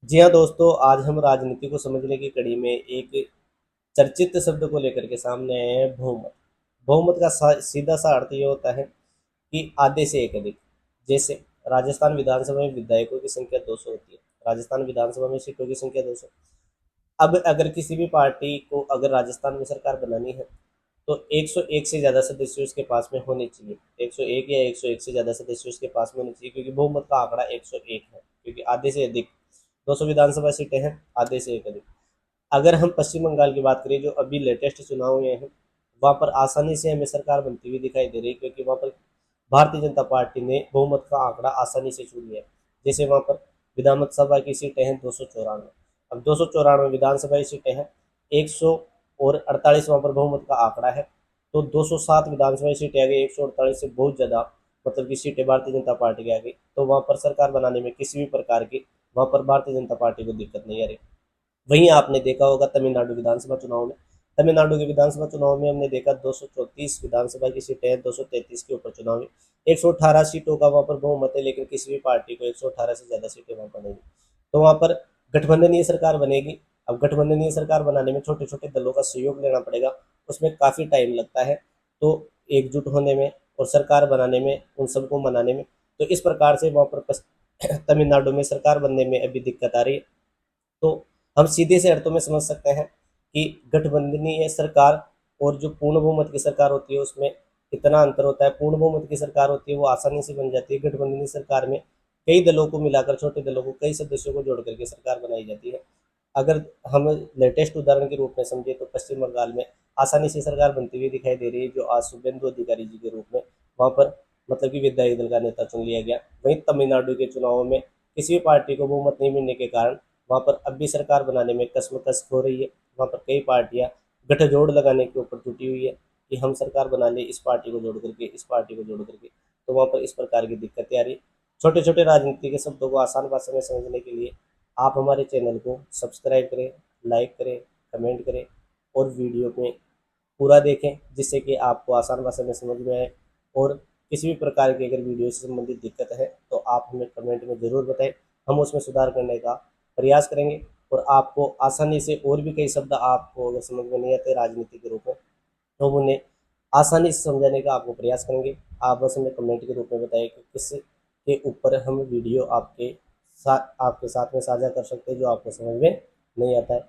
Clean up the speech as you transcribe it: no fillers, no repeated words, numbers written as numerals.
जी हाँ दोस्तों, आज हम राजनीति को समझने की कड़ी में एक चर्चित शब्द को लेकर के सामने आए हैं, बहुमत। बहुमत का सीधा सा अर्थ ये होता है कि आधे से एक अधिक। जैसे राजस्थान विधानसभा में विधायकों की संख्या 200 होती है, राजस्थान विधानसभा में सीटों की संख्या 200। अब अगर किसी भी पार्टी को अगर राजस्थान में सरकार बनानी है तो 101 से ज़्यादा सदस्य उसके पास में होने चाहिए। 101 या 101 से ज़्यादा सदस्य उसके पास में होने चाहिए, क्योंकि बहुमत का आंकड़ा 101 है, क्योंकि आधे से अधिक 200 विधानसभा सीटें हैं, आधे से एक अधिक। अगर हम पश्चिम बंगाल की बात करें, जो अभी लेटेस्ट चुनाव हुए हैं, वहाँ पर आसानी से हमें सरकार बनती हुई दिखाई दे रही है, क्योंकि वहाँ पर भारतीय जनता पार्टी ने बहुमत का आंकड़ा आसानी से छू लिया है। जैसे वहाँ पर विधानसभा की सीटें हैं 294। अब 294 विधानसभा की सीटें हैं, 148 वहाँ पर बहुमत का आंकड़ा है। तो 207 विधानसभा सीटें आ गई, 148 से बहुत ज़्यादा मतलब की सीटें भारतीय जनता पार्टी की आ गई। तो वहाँ पर सरकार बनाने में किसी भी प्रकार की वहाँ पर भारतीय जनता पार्टी को दिक्कत नहीं आ रही। वहीं आपने देखा होगा तमिलनाडु विधानसभा चुनाव में, तमिलनाडु के विधानसभा चुनाव में हमने देखा 234 विधानसभा की सीटें हैं, 233 के ऊपर चुनाव हुई। 118 सीटों का वहाँ पर बहुमत है, लेकिन किसी भी पार्टी को 118 से ज़्यादा सीटें वहाँ पर नहीं। तो वहाँ पर गठबंधनीय सरकार बनेगी। अब गठबंधनीय सरकार बनाने में छोटे छोटे दलों का सहयोग लेना पड़ेगा, उसमें काफ़ी टाइम लगता है। तो एकजुट होने में और सरकार बनाने में, उन सबको मनाने में, तो इस प्रकार से वहाँ पर तमिलनाडु में सरकार बनने में अभी दिक्कत आ रही है। तो हम सीधे से अर्थों में समझ सकते हैं कि गठबंधनीय सरकार और जो पूर्ण बहुमत की सरकार होती है उसमें इतना अंतर होता है। पूर्ण बहुमत की सरकार होती है वो आसानी से बन जाती है, गठबंधनीय सरकार में कई दलों को मिलाकर, छोटे दलों को, कई सदस्यों को जोड़ करके सरकार बनाई जाती है। अगर हम लेटेस्ट उदाहरण के रूप में समझे तो पश्चिम बंगाल में आसानी से सरकार बनती हुई दिखाई दे रही है, जो आज शुभेंदु अधिकारी जी के रूप में वहाँ पर मतलब कि विधायक दल का नेता चुन लिया गया। वहीं तमिलनाडु के चुनावों में किसी भी पार्टी को बहुमत नहीं मिलने के कारण वहाँ पर अब भी सरकार बनाने में कश्मकश हो रही है। वहाँ पर कई पार्टियाँ गठजोड़ लगाने के ऊपर जुटी हुई है कि हम सरकार बना ले इस पार्टी को जोड़ करके, इस पार्टी को जोड़ करके। तो वहाँ पर इस प्रकार की दिक्कतें आ रही। छोटे छोटे राजनीति के शब्दों को आसान भाषा में समझने के लिए आप हमारे चैनल को सब्सक्राइब करें, लाइक करें, कमेंट करें और वीडियो में पूरा देखें, जिससे कि आपको आसान भाषा में समझ में आए। और किसी भी प्रकार की अगर वीडियो से संबंधित दिक्कत है तो आप हमें कमेंट में ज़रूर बताएं, हम उसमें सुधार करने का प्रयास करेंगे। और आपको आसानी से और भी कई शब्द आपको अगर समझ में नहीं आते राजनीति के रूप में, तो हम उन्हें आसानी से समझाने का आपको प्रयास करेंगे। आप बस हमें कमेंट के रूप में बताएं कि किस के ऊपर हम वीडियो आपके साथ में साझा कर सकते हैं जो आपको समझ में नहीं आता है।